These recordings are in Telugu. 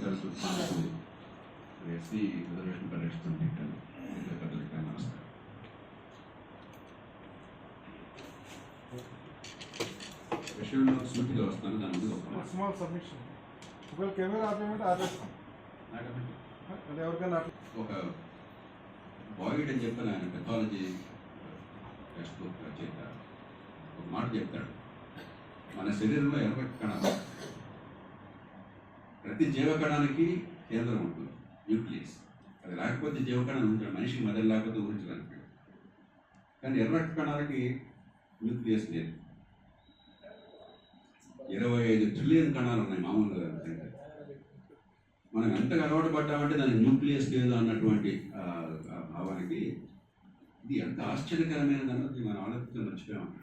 టీచర్స్ ఎస్సీ రిజర్వేషన్ పరిరక్షణ పెట్టాను. పెద్దలకి నమస్కారం. విషయంలో స్మృతిగా వస్తాను. దాని ముందు ఒక స్మాల్ సబ్మిషన్. ఒకవేళ కెమెరా ఆపేయమంటే ఆపేస్తాం. అంటే ఎవరికైనా ఒక బాయిడ్ అని చెప్పిన ఆయన పెథాలజీ టెక్స్ట్ బుక్ రచయిత ఒక మాట చెప్తాడు. మన శరీరంలో 20 కణాలు, ప్రతి జీవకణానికి కేంద్రం ఉంటుంది, న్యూక్లియస్. అది లేకపోతే జీవకణాలు ఉంటాడు, మనిషికి మెదడు లేకపోతే ఊహించడానికి. కానీ ఎర్ర కణాలకి న్యూక్లియస్ లేదు. 25 ట్రిలియన్ కణాలు ఉన్నాయి మామూలుగా. మనం ఎంతగా అలవాటు పడ్డామంటే దానికి న్యూక్లియస్ లేదు అన్నటువంటి భావానికి ఇది ఎంత ఆశ్చర్యకరమైనది అన్నది మనం ఆలోచించడం మర్చిపోయామంట.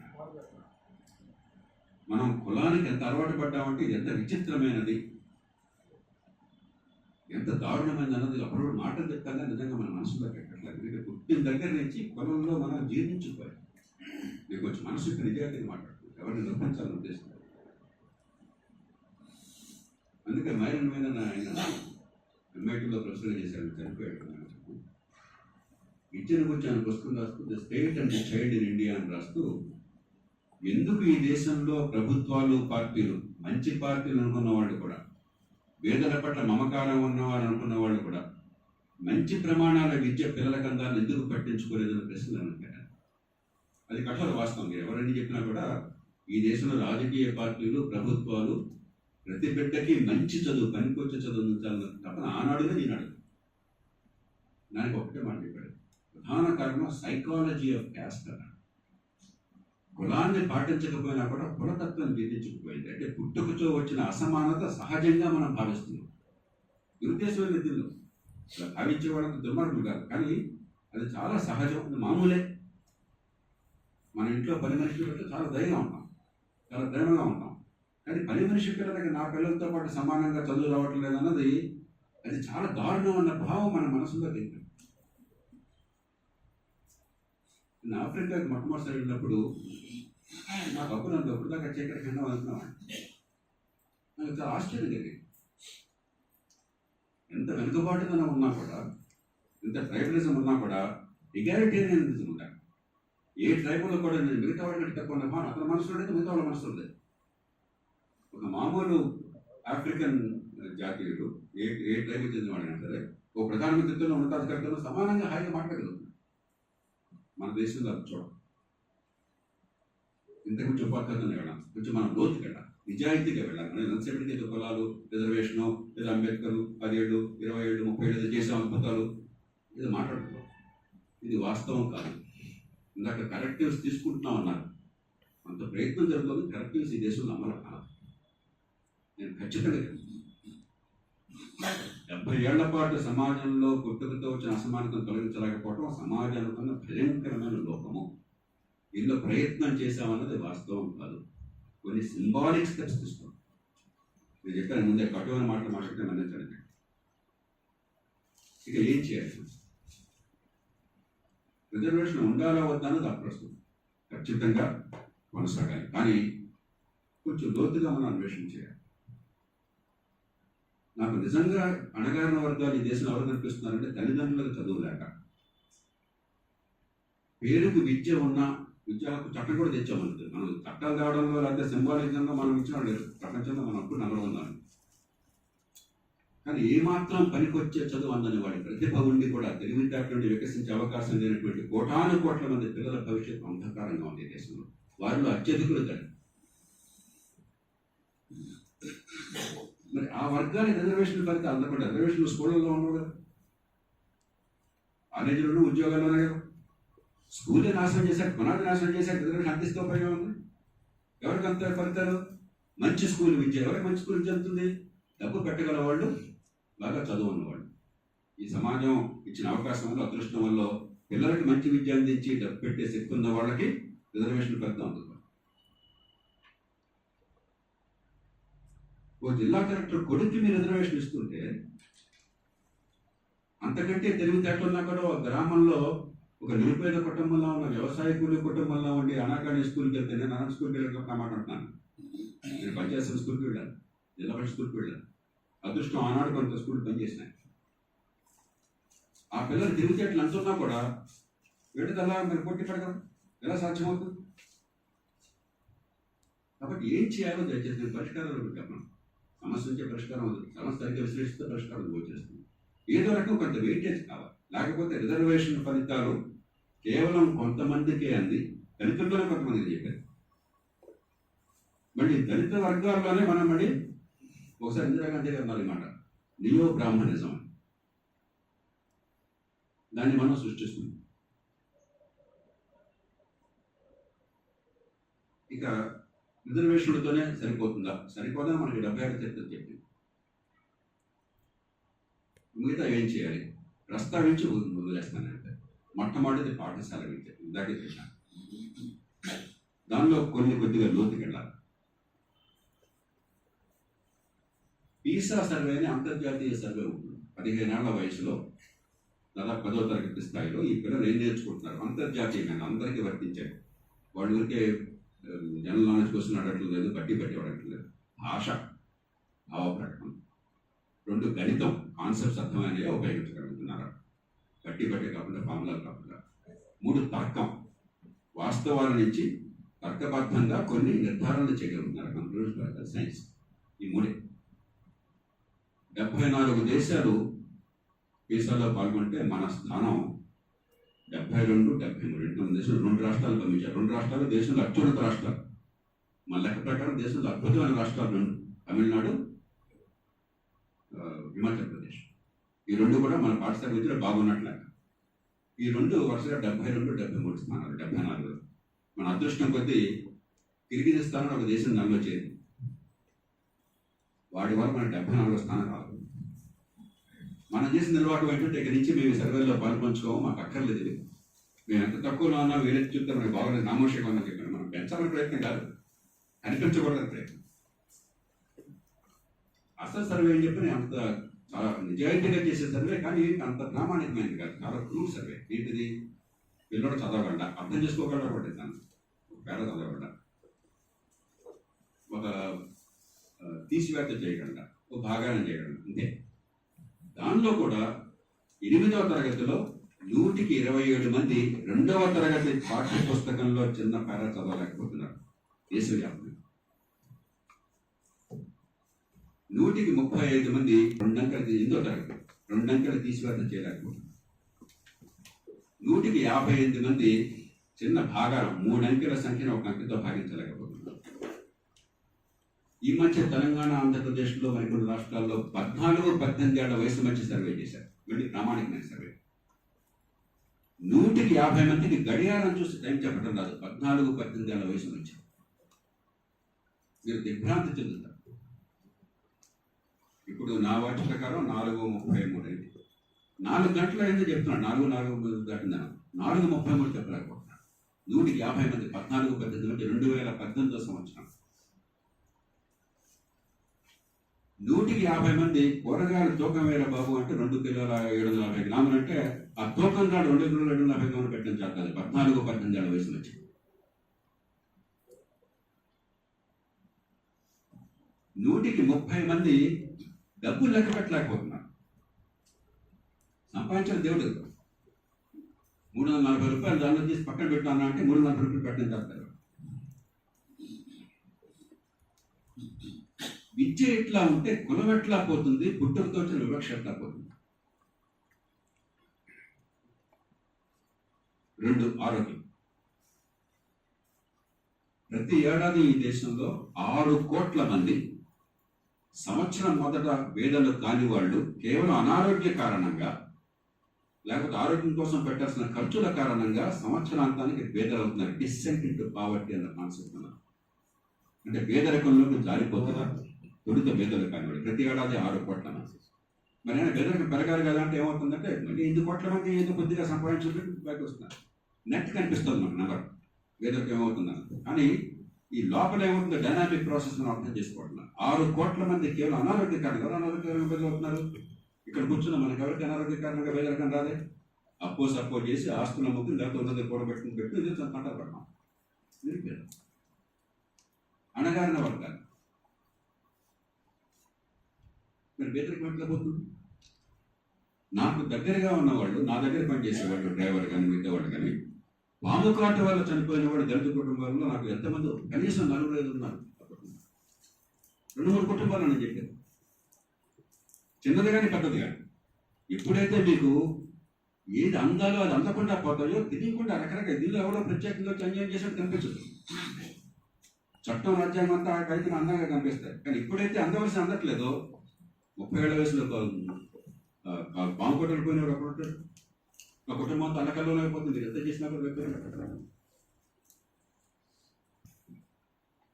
మనం కులానికి ఎంత అలవాటు పడ్డామంటే ఇది ఎంత విచిత్రమైనది, ఎంత దారుణమైనది అన్నది అప్పుడు మాటలు చెప్తాగా నిజంగా మన మనసులో పెట్టట్లేదు. ఎందుకంటే పుట్టిన దగ్గర నుంచి కులంలో మనం జీర్ణించిపోయాం. నేను కొంచెం మనసు నిజాయితీగా మాట్లాడుతున్నాను, ఎవరిని నొప్పించాలని ఉద్దేశం. అందుకే మైరన్ మీద ఆయన ఎంఐటీలో ప్రొఫెసర్ చేశాడు, చనిపోయాడు. విద్యను గురించి ఆయన పుస్తకం రాస్తూ the state and the child in India అని రాస్తూ, ఎందుకు ఈ దేశంలో ప్రభుత్వాలు పార్టీలు, మంచి పార్టీలు అనుకున్న వాళ్ళు కూడా, పేదల పట్ల మమకారం ఉన్నవారు అనుకున్న వాళ్ళు కూడా మంచి ప్రమాణాల విద్య పిల్లలకు అందాలని ఎందుకు పట్టించుకోలేదని ప్రశ్నలు అన్నారు. అది కఠోర వాస్తవం. మీరు ఎవరని చెప్పినా కూడా ఈ దేశంలో రాజకీయ పార్టీలు, ప్రభుత్వాలు ప్రతి బిడ్డకి మంచి చదువు, పనికొచ్చే చదువు ఉంచాలన్న తప్పన ఆనాడుగా ఈనాడు. దానికి ఒకటే మాట చెప్పాడు, ప్రధాన కారణం సైకాలజీ ఆఫ్ క్యాస్ట్ అన్నాడు. కులాన్ని పాటించకపోయినా కూడా కులతత్వం జీర్ణించకపోయింది. అంటే పుట్టుకతో వచ్చిన అసమానత సహజంగా మనం భావిస్తున్నాం. దురుద్దేశమైన విద్యలో అలా భావించే వాళ్ళకి దుర్మార్గులు కాదు, కానీ అది చాలా సహజం, మామూలే. మన ఇంట్లో పని మనిషి చాలా దయగా ఉంటాం, చాలా ప్రేమగా ఉంటాం. కానీ పని మనిషి పిల్లలకి నా పిల్లలతో పాటు సమానంగా చదువు రావటం లేదన్నది అది చాలా దారుణం అన్న భావం మన మనసులో తెలియదు. నేను ఆఫ్రికాకి మొట్టమొదటిసారి వెళ్ళినప్పుడు నాకు అప్పుడు నన్ను అప్పుడు దాకా చీకటి కింద అనుకున్నాను. నాకు చాలా ఆశ్చర్యం జరిగింది. ఎంత వెనుకబాటుగా ఉన్నా కూడా, ఎంత ట్రైబలిజం ఉన్నా కూడా ఎగాలిటేరియనిజం ఉండాలి. ఏ ట్రైబల్లో కూడా నేను మిగతా వాళ్ళకి తక్కువ ఉన్న భావన అతని మనసులో లేదు, మిగతా వాళ్ళ మనసులో లేదు. ఒక మామూలు ఆఫ్రికన్ జాతీయుడు ఏ ట్రైబ్ చెందిన వాడైనా సరే ఓ ప్రధానమంత్రితో ఉన్నతాధికారులతో సమానంగా హాయిగా మాట్లాడగలుగుతుంది. మన దేశంలో అది చూడం. ఇంత కొంచెం ఉపాధ్యాయులను వెళ్ళాలి, కొంచెం మనం లోతుకి వెళ్ళాలి, నిజాయితీగా వెళ్ళాలి. మనం ఎంతసేపటికి ఏదో కులాలు, రిజర్వేషను, లేదా అంబేద్కర్ 10 ఏళ్ళు 20 ఏళ్ళు 30 ఏళ్ళు చేసే అద్భుతాలు ఏదో మాట్లాడుతున్నాం. ఇది వాస్తవం కాదు. ఇందాక కరెక్టివ్స్ తీసుకుంటున్నాం అన్నారు. అంత ప్రయత్నం జరుగుతుంది, కరెక్టివ్స్ ఈ దేశంలో అమలు కాదు. నేను ఖచ్చితంగా 70 ఏళ్ల పాటు సమాజంలో పుట్టుకతో వచ్చిన అసమానతను తొలగించలేకపోవడం సమాజానికి ఉన్న భయంకరమైన లోపము. దీనిలో ప్రయత్నం చేశామన్నది వాస్తవం కాదు. కొన్ని సింబాలిక్ స్టెప్స్ తీసుకోండి. నేను చెప్పాను ముందే, కఠోర మాటలు మాట్లాడితే మన్నించండి. ఇక ఏం చేయాలి? రిజర్వేషన్ ఉండాలా వద్దా అన్నది అప్రస్తుతం. ఖచ్చితంగా కొనసాగాలి, కానీ కొంచెం లోతుగా మనం అన్వేషణ చేయాలి. నాకు నిజంగా అణగారిన వర్గాలు ఈ దేశంలో ఎవరు కనిపిస్తున్నారంటే తల్లిదండ్రులకు చదువు లేక, పేరుకు విద్య ఉన్న, విద్యకు చట్టం కూడా తెచ్చామని మనం చట్టాలు తేవడంలో లేకపోతే సింబాలిజంగా మనం ఇచ్చిన లేదు. ప్రపంచంలో మనం అప్పుడు నెంబర్ ఉన్నాం. కానీ ఏమాత్రం పనికొచ్చే చదువు అందని వాడి ప్రతిభ ఉండి కూడా తెలివితేటలు వికసించే అవకాశం లేనటువంటి కోటాను కోట్ల మంది పిల్లల భవిష్యత్తు అంధకారంగా ఉంది ఈ దేశంలో. వారిలో అత్యధికులు కాదు. మరి ఆ వర్గానికి రిజర్వేషన్ పడితే అందకుండా రిజర్వేషన్ స్కూళ్ళల్లో ఉండవు కదా, కాలేజీలోనూ ఉద్యోగాల్లోనే కదా. స్కూలే నాశనం చేశాక, పునాది నాశనం చేశాక రిజర్వేషన్ అందిస్తే ఉపయోగం ఉంది. ఎవరికి అంత ఫలితాలు? మంచి స్కూల్ విద్య. ఎవరికి మంచి స్కూల్ విద్య అందుతుంది? డబ్బు పెట్టగల వాళ్ళు, బాగా చదువు ఉన్నవాళ్ళు. ఈ సమాజం ఇచ్చిన అవకాశం వల్ల, అదృష్టం వల్ల పిల్లలకి మంచి విద్య అందించి డబ్బు పెట్టే శక్తి ఉన్న వాళ్ళకి రిజర్వేషన్ పెడతా ఉంటుంది. ఓ జిల్లా కలెక్టర్ కొడుక్కి మీరు రిజర్వేషన్ ఇస్తుంటే, అంతకంటే తెలివితేటలున్నా కూడా ఒక గ్రామంలో ఒక నిరుపేద కుటుంబంలో ఉన్న వ్యవసాయ కూలి కుటుంబంలో ఉండి అనాకాని స్కూల్కి వెళ్తే, నేను అనాథ స్కూల్కి వెళ్ళినప్పుడు మాట అంటున్నాను. నేను పంచాయతీ స్కూల్కి వెళ్ళాను, జిల్లా పరిషత్ స్కూల్కి వెళ్ళాను. అదృష్టం ఆనాడు కొంత స్కూల్ పనిచేసినాయి. ఆ పిల్లలు తెలివితేటలు అంటున్నా కూడా వీటిదల్లా మీరు పోటీ పడగలరు, ఎలా సాధ్యమవుతుంది? కాబట్టి ఏం చేయాలో దయచేసి నేను పరిష్కారాలు చెప్పను. సమస్య నుంచే పరిష్కారం అవుతుంది. సమస్య సరిగ్గా విశ్లేషిస్తే పరిష్కారం వచ్చేస్తుంది. ఏదో రకం కొంత వెయిటేజ్ కావాలి. లేకపోతే రిజర్వేషన్ ఫలితాలు కేవలం కొంతమందికే అంది, దళితుల్లోనే కొంతమందికి చెప్పారు. మళ్ళీ దళిత వర్గాల్లోనే మనం మళ్ళీ ఒకసారి ఇందిరాగాంధీ గారు అన్నారు మాట, నియో బ్రాహ్మణిజం, దాన్ని మనం సృష్టిస్తున్నాం. ఇక రిజర్వేషన్లతోనే సరిపోతుందా? సరిపోదని మనకి 76 చరిత్ర చెప్పింది. మిగతా ఏం చేయాలి ప్రస్తావించి వదిలేస్తానంటే మొట్టమొదటిది పాఠశాల విద్య. ఇందాకే చెప్పాను. దానిలో కొద్దిగా లోతుకి వెళ్ళాలి. పీసా సర్వే అని అంతర్జాతీయ సర్వే ఉంటుంది. 15 ఏళ్ల వయసులో దాదాపు 10వ తరగతి స్థాయిలో ఈ పిల్లలు ఏం నేర్చుకుంటున్నారు అంతర్జాతీయంగా అందరికీ వర్తించారు. వాళ్ళు ఊరికే జనరల్ నాలెడ్జ్ కోసం అడగట్లేదు, బట్టి అడగట్లేదు. భాష, భావ ప్రకటన, 2 గణితం, కాన్సెప్ట్స్ అర్థమైనవి ఉపయోగించగలుగుతున్నారు, బట్టి కాకుండా ఫార్ములాలు కాకుండా. 3 తర్కం, వాస్తవాల నుంచి తర్కబద్ధంగా కొన్ని నిర్ధారణలు చేయగలుగుతున్నారు, కంప్యూటర్ సైన్స్. ఈ 3. 74 దేశాలు పీసాలో పాల్గొంటే మన స్థానం 72, 73. 2 దేశాలు 2 రాష్ట్రాలు పంపించారు. 2 రాష్ట్రాలు దేశంలో అత్యున్నత రాష్ట్రాలు. మన లెక్క ప్రకారం దేశంలో అద్భుతమైన రాష్ట్రాలు 2, తమిళనాడు, హిమాచల్ ప్రదేశ్. ఈ 2 కూడా మన పాఠశాల విద్యలో బాగున్నట్లే. ఈ 2 వరుసగా 72, 73 స్థానాలు. 74 మన అదృష్టం కొద్దీ కిర్గిజిస్తాన్ ఒక దేశం దానిలో చేరింది. వాడి వల్ల మన 74 స్థానం రాదు. మనం చేసిన నిలవాటు ఏంటంటే ఇక్కడి నుంచి మేము సర్వేలో పాల్పంచుకోము, మాకు అక్కర్లేదు. మేము ఎంత తక్కువలో ఉన్నా వేలెత్తి చూస్తే మనకి బాగుండదు, నామోషంగా ఉందని చెప్పాను. మనం పెంచాలని ప్రయత్నం కాదు, కనిపించకూడదని ప్రయత్నం. అసలు సర్వే అని చెప్పి అంత చాలా నిజాయితీగా చేసే సర్వే, కానీ అంత ప్రామాణికమైనది కాదు, చాలా క్రూర్ సర్వే. ఏంటిది? పిల్లడు చదవగలడా, అర్థం చేసుకోగలడా కూడా దాన్ని ఒక పేద చదవగలడా, ఒక తీసివేత చేయగలడా, ఒక భాగాన్ని చేయగలడా, అంతే. దానిలో కూడా 8వ తరగతిలో 100కి 27 మంది 2వ తరగతి పాఠ్య పుస్తకంలో చిన్న పేర చదవలేకపోతున్నారు దేశవ్యాప్తంగా. 100కి 35 మంది 2 అంకెలు 8వ తరగతి 2 అంకెలు తీసివేత చేయలేకపోతున్నారు. 100కి 58 మంది చిన్న భాగాలు 3 అంకెల సంఖ్యను 1 అంకెతో భాగించలేకపోతున్నారు. ఈ మధ్య తెలంగాణ, ఆంధ్రప్రదేశ్లో మరికొన్ని రాష్ట్రాల్లో 14, 18 ఏళ్ల వయసు మధ్య సర్వే చేశారు. మళ్ళీ ప్రామాణికమైన సర్వే. 100కి 50 మందికి గడియారం చూసి టైం చెప్పడం రాదు. 14, 18 ఏళ్ల వయసు మధ్య. మీరు దిగ్భ్రాంతి చెందుతారు. ఇప్పుడు నా వాటి ప్రకారం 4:33 అయింది. 4 గంటల అయింది చెప్తున్నాడు. 4 దాటిందాను. 4:33 చెప్పలేకపోతున్నాడు. 100కి 50 మంది 14, 18 మధ్య 2018వ సంవత్సరం. 100కి 50 మంది కూరగాయలు తూకం వేల బాబు అంటే 2 కిలోల 750 గ్రాములు అంటే ఆ తూకం కాడు 2 కిలోల 750 గ్రాములు పెట్టడం చేస్తారు. 14, 18 ఏళ్ల వయసు వచ్చి. 100కి 30 మంది డబ్బులు లెక్క పెట్టలేకపోతున్నారు. సంపాదించిన దేవుడు 340 రూపాయలు దానిలో తీసి పక్కన పెట్టాను అంటే 340 రూపాయలు పెట్టడం చేస్తారు. విద్య ఎట్లా ఉంటే కులం ఎట్లా పోతుంది, పుట్టుకతో వచ్చిన వివక్ష ఎట్లా పోతుంది. 2, ఆరోగ్యం. ప్రతి ఏడాది ఈ దేశంలో 6 కోట్ల మంది సంవత్సరం మొదట వేదలు కాని వాళ్ళు కేవలం అనారోగ్య కారణంగా, లేకపోతే ఆరోగ్యం కోసం పెట్టాల్సిన ఖర్చుల కారణంగా సంవత్సరాంతానికి పేదలవుతున్నారు. డిసెంట్ ఇంటూ పావర్టీ అన్న కాన్సెప్ట్ ఉన్నారు. అంటే పేదరికంలోకి జారిపోతున్నారు. తొలుత పేదలు కానివాడు ప్రతి ఏడాది 6 కోట్ల మంది. మరి ఆయన పేదరికం పెరగాలి కదా అంటే ఏమవుతుందంటే మళ్ళీ 8 కోట్ల మంది ఏదో కొద్దిగా సంపాదించుకుంటే బయటకు వస్తున్నారు. నెట్ కనిపిస్తుంది మనకు నెంబర్ పేదరికం ఏమవుతుందని. కానీ ఈ లోపల ఏమవుతుందో డైనామిక్ ప్రాసెస్ మనం అర్థం చేసుకోవట్లేదు. 6 కోట్ల మంది కేవలం అనారోగ్య కారణంగా అనారోగ్యంగా బెదరవుతున్నారు. ఇక్కడ కూర్చున్న మనకి ఎవరికి అనారోగ్య కారణంగా బెదరకం రాదే. సపోర్ట్ చేసి ఆస్తుల ముగ్గురు లేకపోతే ఉన్నది కూడబెట్టుకుని పెట్టి ఇది పంటలు పడతాం. నిరుపేద అణగారిన వర్గాలు. మరి పేదరికం ఎట్లా పోతుంది? నాకు దగ్గరగా ఉన్నవాళ్ళు, నా దగ్గర పనిచేసేవాళ్ళు, డ్రైవర్ కానీ మిగతా వాళ్ళు కానీ, పాము కాటు వల్ల చనిపోయిన వాడు దళిత కుటుంబాల్లో నాకు ఎంతమంది, కనీసం 4-5 ఉన్నారు. 2-3 కుటుంబాలు అని చెప్పారు. చిన్నది కానీ పెద్దది కానీ. ఎప్పుడైతే మీకు ఏది అందాలో అది అందకుండా పోతాయో తెలియకుండా రకరకాల దీనిలో ఎవరో ప్రత్యేకంగా అన్యాయం చేసినట్టు కనిపించదు. చట్టం రాజ్యాంగం అంతా ఆ రైతులు అందంగా కనిపిస్తాయి. కానీ ఎప్పుడైతే అందవలసి అందట్లేదో 30 ఏళ్ల వయసులో పాము కొట్టలు పోయినవాడు ఒకడు ఉంటాడు. ఆ కుటుంబంతో అల్లకల్లోనే అయిపోతుంది. ఎంత చేసినా కూడా వ్యక్తులు.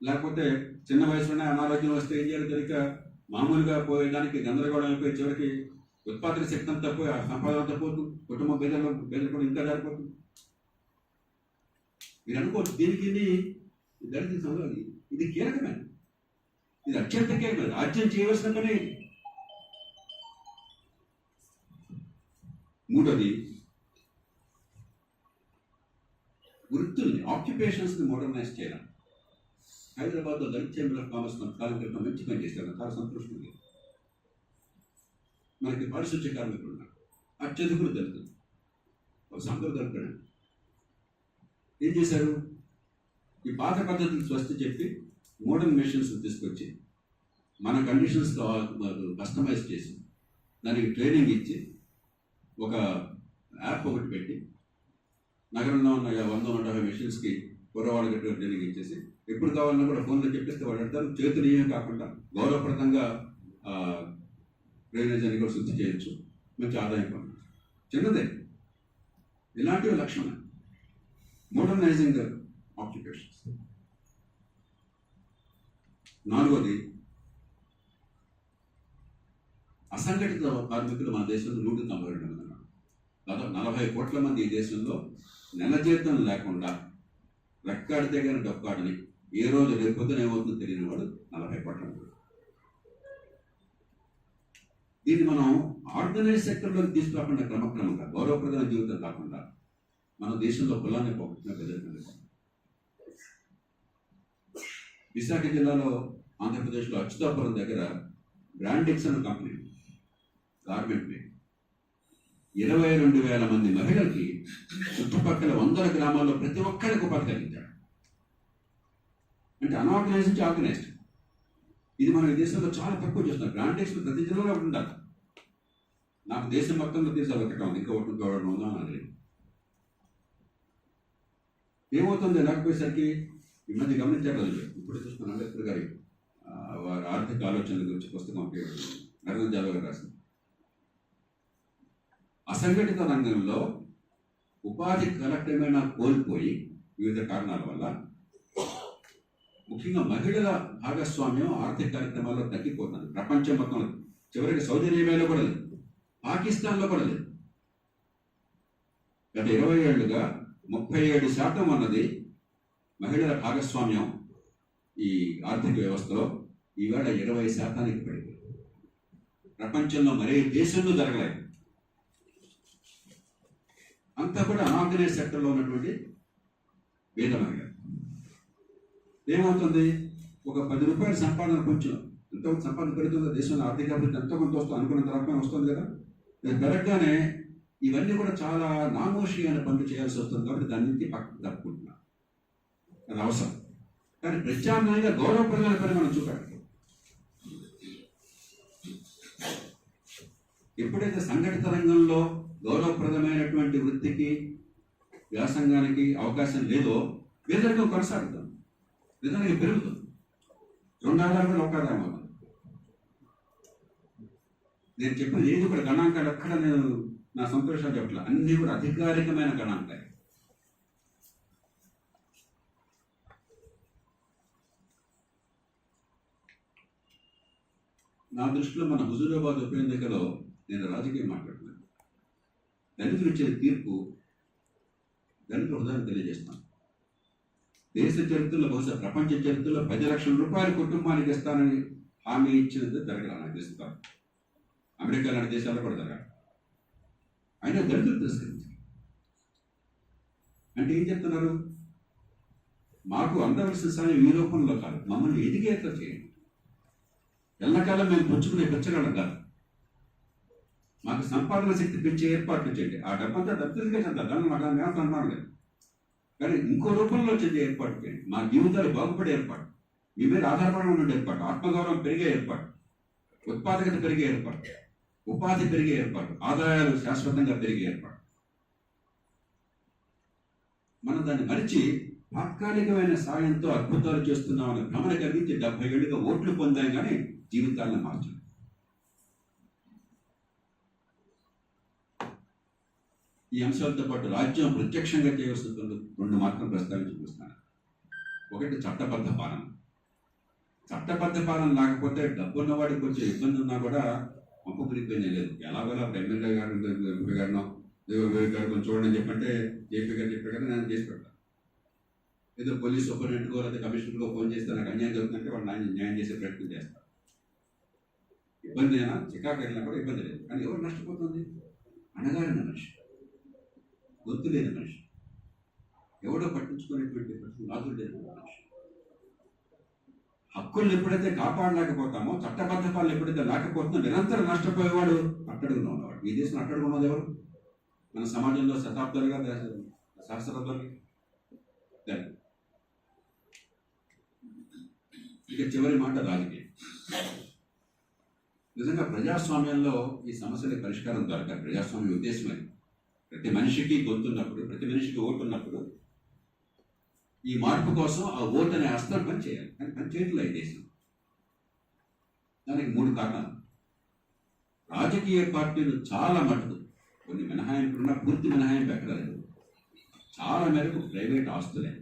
లేకపోతే చిన్న వయసులోనే అనారోగ్యం వస్తే ఏం చేయాలి తెలియక మామూలుగా పోయేదానికి గందరగోళం అయిపోయి చివరికి ఉత్పాదక శక్తి అంతా పోయి ఆ సంపాదన అంతా పోతుంది. కుటుంబం బెదరకుండా ఇంకా జారిపోతుంది. మీరు అనుకోవచ్చు దీనికి దళిత సమాజం ఇది కీలకమైన, ఇది అత్యంత కీలకమైన. రాజ్యం చేయవలసిన పనే ఇది. మూడోది, వృత్తుల్ని, ఆక్యుపేషన్స్ని మోడర్నైజ్ చేయాలి. హైదరాబాద్లో దళిత చేంబర్ ఆఫ్ కామర్స్ కాలం క్రితం మంచి పని చేశారు. చాలా సంతోషంగా. మనకి పారిశుద్ధ్య కార్మికులు ఉన్నారు, అత్యధికులు దళితులు, ఒక సంఘం దళితులు. ఏం చేశారు? ఈ పాత పద్ధతులు స్వస్తి చెప్పి మోడర్న్ మెషిన్స్ తీసుకొచ్చి మన కండిషన్స్ కస్టమైజ్ చేసి దానికి ట్రైనింగ్ ఇచ్చి ఒక యాప్ ఒకటి పెట్టి నగరంలో ఉన్న 100-150 మెషిన్స్కి కుర్రవాళ్ళకి ట్రైనింగ్ ఇచ్చేసి ఎప్పుడు కావాలన్నా కూడా ఫోన్లో చెప్పిస్తే వాళ్ళు అంటారు. చేతులు ఏమీ కాకుండా గౌరవప్రదంగా డ్రైనేజ్ అని కూడా శుద్ధి చేయొచ్చు, మంచి ఆదాయం పొందచ్చు. చిన్నదే. ఇలాంటివి లక్షణం మోడర్నైజింగ్ ఆక్యుపేషన్స్. నాలుగోది, అసంఘటిత కార్మికులు మన దేశంలో 192 మంది ఉన్నారు. దాదాపు 40 కోట్ల మంది ఈ దేశంలో నెల జీతం లేకుండా రెక్కాడితే కానీ డొక్కాడని, ఏ రోజు రేపొద్దున ఏమవుతుందో తెలియని వాడు 40 కోట్ల మంది. దీన్ని మనం ఆర్గనైజ్ సెక్టర్లోకి తీసుకురాకుండా క్రమక్రమంగా గౌరవప్రదమైన జీవితం కాకుండా మన దేశంలో కులాన్ని పోగొట్టిన ప్రజలు. విశాఖ జిల్లాలో ఆంధ్రప్రదేశ్లో అచ్యుతాపురం దగ్గర బ్రాండెక్స్ అనే కంపెనీ గార్మెంట్ మేక్ 22,000 మంది మహిళలకి చుట్టుపక్కల 100 గ్రామాల్లో ప్రతి ఒక్కరికి ఉపాధి కలిగించాడు. అంటే అన్ఆర్గనైజ్ నుంచి ఆర్గనైజ్డ్. ఇది మన దేశంలో చాలా తక్కువ చేస్తున్నాం. బ్రాండెక్స్ ప్రతి జిల్లాలో ఉండాలి. నాకు దేశం మొత్తంలో దేశాలు ఒకటం ఉంది, ఇంకొకటి ఉందా అని. ఏమవుతుంది లేకపోయేసరికి ఈ మధ్య గమనించారు కదా, ఇప్పుడు చూస్తున్న అంబేద్కర్ గారి వారి ఆర్థిక ఆలోచనల గురించి పుస్తకం నరేంద్ర జాదవ్ గారు రాసింది. అసంఘటిత రంగంలో ఉపాధి కలెక్టమైన కోల్పోయి వివిధ కారణాల వల్ల ముఖ్యంగా మహిళల భాగస్వామ్యం ఆర్థిక కార్యక్రమాల్లో తగ్గిపోతుంది. ప్రపంచం మొత్తం చివరికి సౌదీ అరేబియాలో కూడా లేదు, పాకిస్తాన్లో కూడా లేదు. గత 20 ఏళ్లుగా 37% ఉన్నది మహిళల భాగస్వామ్యం ఈ ఆర్థిక వ్యవస్థలో. ఈవేళ 20% పడిపోయింది. ప్రపంచంలో మరే దేశంలో జరగలేదు. అంతా కూడా అనార్గనైజ్ సెక్టర్లో ఉన్నటువంటి పేద మహిళ. ఏమవుతుంది? ఒక 10 రూపాయల సంపాదన కొంచెం ఎంతో సంపాదన పెడుతుందో దేశంలో ఆర్థిక అభివృద్ధి ఎంతో కొంత వస్తుంది, అనుకున్నంత రకమే వస్తుంది కదా. పెరగగానే ఇవన్నీ కూడా చాలా నామోషి అనే పనులు చేయాల్సి వస్తుంది. కాబట్టి దాని నుంచి పక్కకు తప్పుకుంటున్నాం. అది అవసరం. కానీ ప్రత్యామ్నాయంగా గౌరవప్రదమైన పని మనం చూపాలి. ఎప్పుడైతే సంఘటిత రంగంలో గౌరవప్రదమైనటువంటి వృత్తికి వ్యాసంగానికి అవకాశం లేదో పేదరికం కొనసాగుతుంది, పేదరికం పెరుగుతుంది. 2 ఆదాయాలు కూడా ఒక ఆదాయం అవుతుంది. నేను చెప్పిన ఏది కూడా గణాంకాలు ఎక్కడ నేను నా సంతోషాలు చెప్పట్లా, అన్నీ కూడా అధికారికమైన గణాంకాలు. నా దృష్టిలో మన హుజూరాబాద్ ఉప ఎన్నికలో నేను రాజకీయం మాట్లాడుతున్నాను. దళితులు ఇచ్చే తీర్పు దళితుల హృదయాన్ని తెలియజేస్తాను. దేశ చరిత్రలో, బహుశా ప్రపంచ చరిత్రలో 10 లక్షల రూపాయల కుటుంబానికి ఇస్తానని హామీ ఇచ్చినది జరగడం నాకు తెలుస్తాను. అమెరికా లాంటి దేశాల్లో కూడా జరగాలి. అయినా దళితులు తిరస్కరించారు. అంటే ఏం చెప్తున్నారు? మాకు అందవలసిన స్థానం ఈ రూపంలో కాదు, మమ్మల్ని ఎదిగేట్లా చేయండి. ఎల్లకాలం మేము పుచ్చుకునే పెంచగలం కాదు. మాకు సంపాదన శక్తి పెంచే ఏర్పాట్లు చేయండి. ఆ డబ్బంతా డబ్బులుగా చెందాలి, దాన్ని మాకు మేము అనుమానం లేదు. కానీ ఇంకో రూపంలో చెందే ఏర్పాటు చేయండి. మా జీవితాలు బాగుపడే ఏర్పాటు, మీ మీద ఆధారపడి ఉండే ఏర్పాటు, ఆత్మగౌరవం పెరిగే ఏర్పాటు, ఉత్పాదకత పెరిగే ఏర్పాటు, ఉపాధి పెరిగే ఏర్పాటు, ఆదాయాలు శాశ్వతంగా పెరిగే ఏర్పాటు. మనం దాన్ని మరిచి తాత్కాలికమైన సాయంతో అద్భుతాలు చేస్తున్నామని భ్రమణ కలిగించి 70 ఏళ్ళుగా ఓట్లు పొందాం కానీ జీవితాలను మార్చాం. ఈ అంశాలతో పాటు రాజ్యం ప్రత్యక్షంగా చేయవలసిన 2 మాత్రం ప్రస్తావించి చూస్తున్నాను. ఒకటి చట్టబద్ధ పాలన. చట్టబద్ధ పాలన లేకపోతే డబ్బున్న వాడికి వచ్చే ఇబ్బంది ఉన్నా కూడా పంపు పిలిపోయినే లేదు. ఎలాగోలా ఎమ్మెల్యే గారు ఎంపీ గారినో గారు కొంచెం చూడండి చెప్పంటే జేపీ గారు చెప్పారు కదా, నేను చేసి పెడతాను. ఏదో పోలీస్ సూపరింటెండెంట్కో లేదా కమిషనర్కో ఫోన్ చేస్తే నాకు అన్యాయం జరుగుతుందంటే వాళ్ళు న్యాయం చేసే ప్రయత్నం చేస్తారు. ఇబ్బంది అయినా చికాకు వెళ్ళినా కూడా ఇబ్బంది లేదు. కానీ ఎవరు నష్టపోతుంది? అణగారిన మనిషి, గొంతు లేని మనిషి, ఎవడో పట్టించుకునేటువంటి నాదులు లేని మనిషి. హక్కులను ఎప్పుడైతే కాపాడలేకపోతామో, చట్టబద్ధ పాలన ఎప్పుడైతే లేకపోతుందో నిరంతరం నష్టపోయేవాడు అట్టడుగున ఉన్నవాడు. ఈ దేశం అట్టడుగు ఉన్నది ఎవరు? మన సమాజంలో శతాబ్దాలుగా సహస్రాబ్దాలు. ఇక చివరి మాట రాజకీయం. నిజంగా ప్రజాస్వామ్యంలో ఈ సమస్యల పరిష్కారం దొరకాలి. ప్రజాస్వామ్య ఉద్దేశమే ప్రతి మనిషికి గొంతున్నప్పుడు, ప్రతి మనిషికి ఓటు ఉన్నప్పుడు ఈ మార్పు కోసం ఆ ఓటు అనే అస్త్రం పని చేయాలి. కానీ పని చేయట్లే ఈ దేశం. దానికి 3 కారణాలు. రాజకీయ పార్టీలు చాలా మటుకు కొన్ని మినహాయింపులున్న పూర్తి మినహాయింపు ఎక్కడ లేదు. చాలా మేరకు ప్రైవేట్ ఆస్తులే.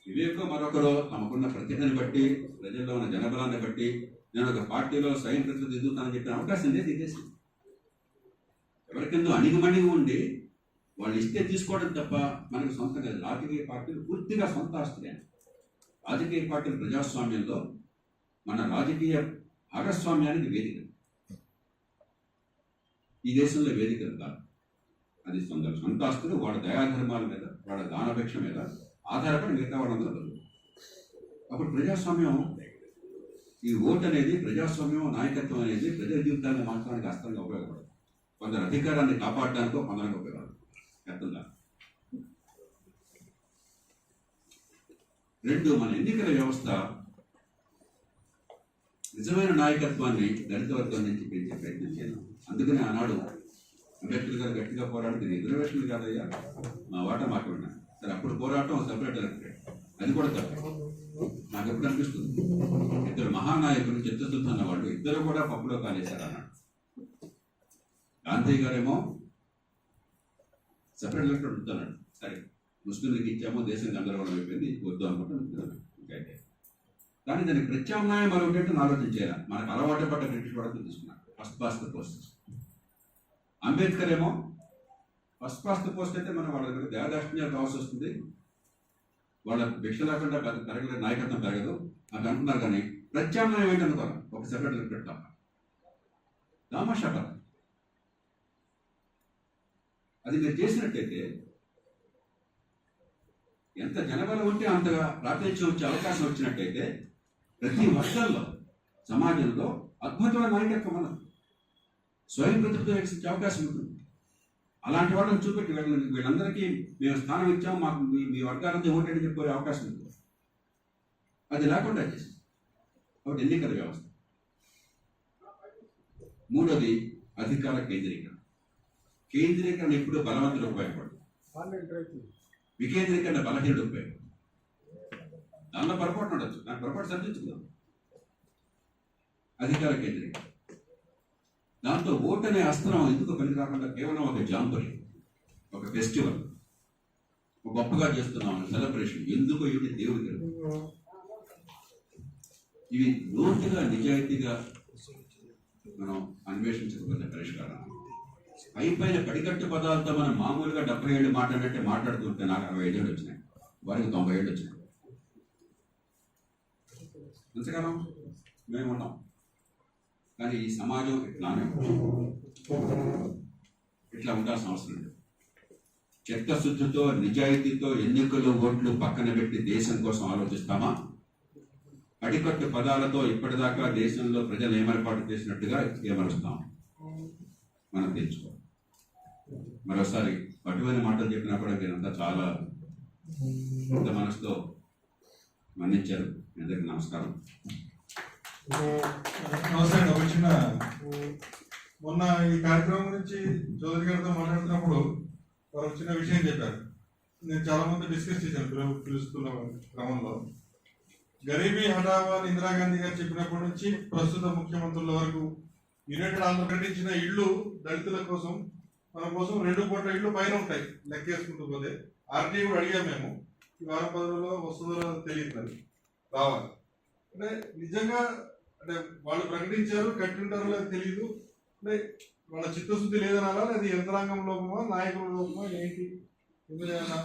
వివేకో మరొకరో తమకున్న ప్రతిభని బట్టి, ప్రజల్లో ఉన్న జనబలాన్ని బట్టి నేను ఒక పార్టీలో స్వయం ప్రతినిధి ఎదుగుతానని చెప్పిన అవకాశం లేదు ఈ దేశం. ఎవరికెందో అణిగిమణిగి ఉండి వాళ్ళు ఇస్తే తీసుకోవడం తప్ప మనకు సొంతం కాదు. రాజకీయ పార్టీలు పూర్తిగా సొంత ఆస్తులే. రాజకీయ పార్టీలు ప్రజాస్వామ్యంలో మన రాజకీయ భాగస్వామ్యానికి వేదిక. ఈ దేశంలో వేదికలు కాదు. అది సొంత ఆస్తులు, వాళ్ళ దయాధర్మాల మీద, వాళ్ళ దానపేక్ష మీద ఆధారపడి మిగతా వాళ్ళందరూ బతుకు. అప్పుడు ప్రజాస్వామ్యం, ఈ ఓటు అనేది, ప్రజాస్వామ్యం నాయకత్వం అనేది ప్రజల జీవితాన్ని మార్చడానికి అస్త్రంగా ఉపయోగపడదు. కొందరు అధికారాన్ని కాపాడడానికో కొందరికి ఉపయోగపడదు. అర్థంగా 2, మన ఎన్నికల వ్యవస్థ నిజమైన నాయకత్వాన్ని దళిత వర్గం నుంచి పెంచే ప్రయత్నం చేయాలి. అందుకనే ఆనాడు అంబేద్కర్ గారు గట్టిగా పోరాటం, రిజర్వేషన్లు కాదయ్యా మా వాటా మాట్లాడినా సరే, అప్పుడు పోరాటం సపరేట్ ఎలక్టెడ్, అది కూడా తప్ప. నాకు ఎప్పుడు అనిపిస్తుంది, 2 మహానాయకులు చిత్తశుద్ధి వాళ్ళు ఇద్దరు కూడా పప్పులో కాలేశారు అన్నాడు. గాంధీ గారేమో సపరేట్ ఎలక్టెడ్ వద్దన్నాడు. సరే, ముస్లింలకు ఇచ్చామో దేశం గందరగోళం అయిపోయింది, వద్దు అనుకుంటున్నాను. కానీ దానికి ప్రత్యామ్నాయం మరొకటి ఆలోచన చేయాలి. మనకు అలవాటు పడ్డ బ్రిటిష్ వాడు తీసుకున్నాడు first past the post. Ambedkar ఏమో ఫస్ట్ పాస్ట్ ద పోస్ట్ అయితే మనం వాళ్ళ దగ్గర దేవదాష్ట్యాలు కావాల్సి వస్తుంది, వాళ్ళ భిక్ష లేకుండా పెరగలేదు, నాయకత్వం పెరగదు అని అంటున్నారు. కానీ ప్రత్యామ్నాయం ఏంటనుకోవాలి, ఒక సెపరేట్ ఎలక్టెడ్ తప్ప. దామాషా పద అది మీరు చేసినట్టయితే ఎంత జనబలం ఉంటే అంతగా ప్రాతినిధ్యం వచ్చే అవకాశం వచ్చినట్టయితే ప్రతి వర్గాల్లో సమాజంలో అద్భుతమైన నాయకత్వం మనం స్వయం ప్రతిపత్తి వచ్చే అవకాశం ఉంటుంది. అలాంటి వాళ్ళని చూపెట్టి వీళ్ళందరికీ మేము స్థానం ఇచ్చాము, మాకు మీ వర్గాలంతా ఓటేది చెప్పే అవకాశం ఉంటుంది. అది లేకుండా చేసి కాబట్టి ఎన్నికల వ్యవస్థ. 3వది అధికార కేంద్రీకరణ. కేంద్రీకరణ ఎప్పుడు బలవంతుడు ఉపయోగపడదు, వికేంద్రీకరణ బలహీనుడు ఉపయోగపడదు. దానిలో పొరపాటు ఉండొచ్చు, నాకు పొరపాటు సర్దించుకుందాం. అధికార కేంద్రీకరణ, దాంతో ఓటు అనే అస్త్రం ఎందుకు పని కాకుండా కేవలం ఒక జాంబరీ, ఒక ఫెస్టివల్, ఒక గొప్పగా చేస్తున్నాం సెలబ్రేషన్, ఎందుకు ఇవి దేవుడికి ఇవి లోతుగా నిజాయితీగా మనం అన్వేషించకపోతే పరిష్కారం. పైన పడికట్టు పదాలతో మనం మామూలుగా 70 ఏళ్ళు మాట్లాడినట్టే మాట్లాడుతుంటే నాకు 65 ఏళ్ళు వచ్చినాయి, వారికి 90 ఏళ్ళు వచ్చినాయి. ఎంతకాలం మేము ఉన్నాం. కానీ ఈ సమాజం ఇట్లానే ఇట్లా ఉండాల్సిన అవసరం లేదు. చిత్తశుద్ధితో, నిజాయితీతో ఎన్నికలు, ఓట్లు పక్కన పెట్టి దేశం కోసం ఆలోచిస్తామా? అడికట్టు పదాలతో ఇప్పటిదాకా దేశంలో ప్రజలు ఏమరపాటు చేసినట్టుగా ఏమరుస్తాం మనం తెలుసుకో. మరోసారి అటువంటి మాటలు చెప్పినా కూడా మీరంతా చాలా పెద్ద మనసుతో మన్నించారు. మీ అందరికీ నమస్కారం. నమస్కారం. ఒక చిన్న మొన్న ఈ కార్యక్రమం గురించి చౌదరి గారితో మాట్లాడుతున్నప్పుడు వారు చిన్న విషయం చెప్పారు. నేను చాలా మంది డిస్కస్ చేశాను పిలుస్తున్న క్రమంలో. గరీబీ హఠావో అని ఇందిరాగాంధీ గారు చెప్పినప్పటి నుంచి ప్రస్తుత ముఖ్యమంత్రుల వరకు యునైటెడ్ ఆంధ్ర ప్రకటించిన ఇళ్ళు దళితుల కోసం, మన కోసం 2 కోట్ల ఇళ్ళు పైన ఉంటాయి లెక్కేసుకుంటూ పోతే. ఆర్టీ కూడా అడిగాం మేము, ఈ వారం 10 రోజుల్లో వస్తుందో తెలియదు, మరి రావాలి. అంటే నిజంగా అంటే వాళ్ళు ప్రకటించారు, కట్టింటారో లేదో తెలియదు. అంటే వాళ్ళ చిత్తశుద్ధి లేదనాలా, లేదా యంత్రాంగం లోపమా, నాయకుల లోపమా, ఏంటి? ఎందుకైనా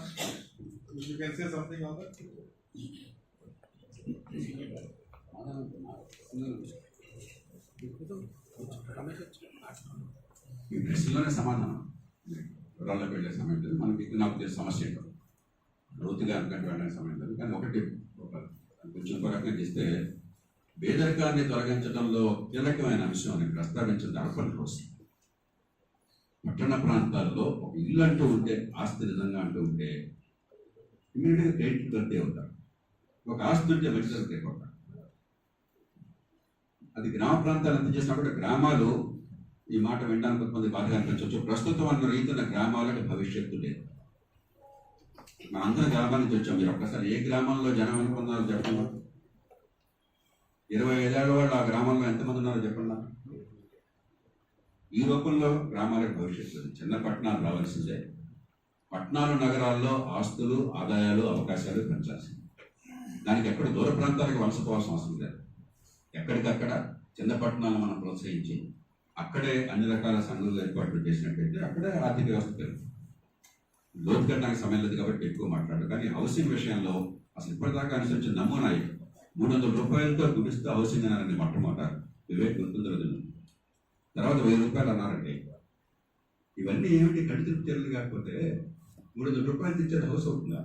you can say something on that. ఈ ప్రశ్నలోనే సమాధానం. వివరాల్లో వెళ్ళే సమయం లేదు, మనకి నాకు తెలిసిన సమస్య ఏంటో లోతుగా అనుకుంటే వెళ్ళే సమయం లేదు. కానీ ఒకటి కొంచెం రకంగా చేస్తే, పేదరికాన్ని తొలగించడంలో కీలకమైన అంశం అని ప్రస్తావించిన అర్బన్ హౌస్. పట్టణ ప్రాంతాల్లో ఒక ఇల్లు అంటూ ఉంటే, ఆస్తి నిజంగా అంటూ ఉంటే ఇమీడియట్గా క్రెడిట్ కట్టే అవుతారు. ఒక ఆస్తి ఉంటే మంచిది అయిపోతారు. అది గ్రామ ప్రాంతాలు ఎంత చేసినప్పుడు గ్రామాలు, ఈ మాట వినడానికి కొంతమంది బాధగా అనిపించవచ్చు, ప్రస్తుతం అన్న రీతిన గ్రామాలకు భవిష్యత్తు లేదు. మన అందరం గ్రామాల నుంచి వచ్చాం. మీరు ఒక్కసారి ఏ గ్రామంలో జనం అనుకున్నారో చెప్పండి. 25 ఏళ్ళ వాళ్ళు ఆ గ్రామంలో ఎంతమంది ఉన్నారో చెప్పండి. ఈ రూపంలో గ్రామాలకు భవిష్యత్తు లేదు. చిన్న పట్టణాలు రావాల్సిందే. పట్టణాలు నగరాల్లో ఆస్తులు, ఆదాయాలు, అవకాశాలు పెంచాల్సింది. దానికి ఎక్కడ దూర ప్రాంతాలకు వలసపోవాల్సిన అవసరం లేదు. ఎక్కడికక్కడ చిన్న పట్టణాలను మనం ప్రోత్సహించి అక్కడే అన్ని రకాల సంఘాలు ఏర్పాట్లు చేసినట్టయితే అక్కడే ఆర్థిక వ్యవస్థ పెరుగుతుంది. లోతుకెళ్ళడానికి సమయం లేదు కాబట్టి ఎక్కువ మాట్లాడదు. కానీ హౌసింగ్ విషయంలో అసలు ఇప్పటిదాకా అనుసరించిన నమూనా 300 రూపాయలతో గుడిస్తూ హౌసింగ్ అన్నారండి మొట్టమొదట. వివేక్ గుర్తుంది రోజులు. తర్వాత 1000 రూపాయలు అన్నారండి. ఇవన్నీ ఏమిటి? కంటి తృప్తి చర్యలు కాకపోతే 300 రూపాయలు తెచ్చేది హౌస్ అవుతుందా?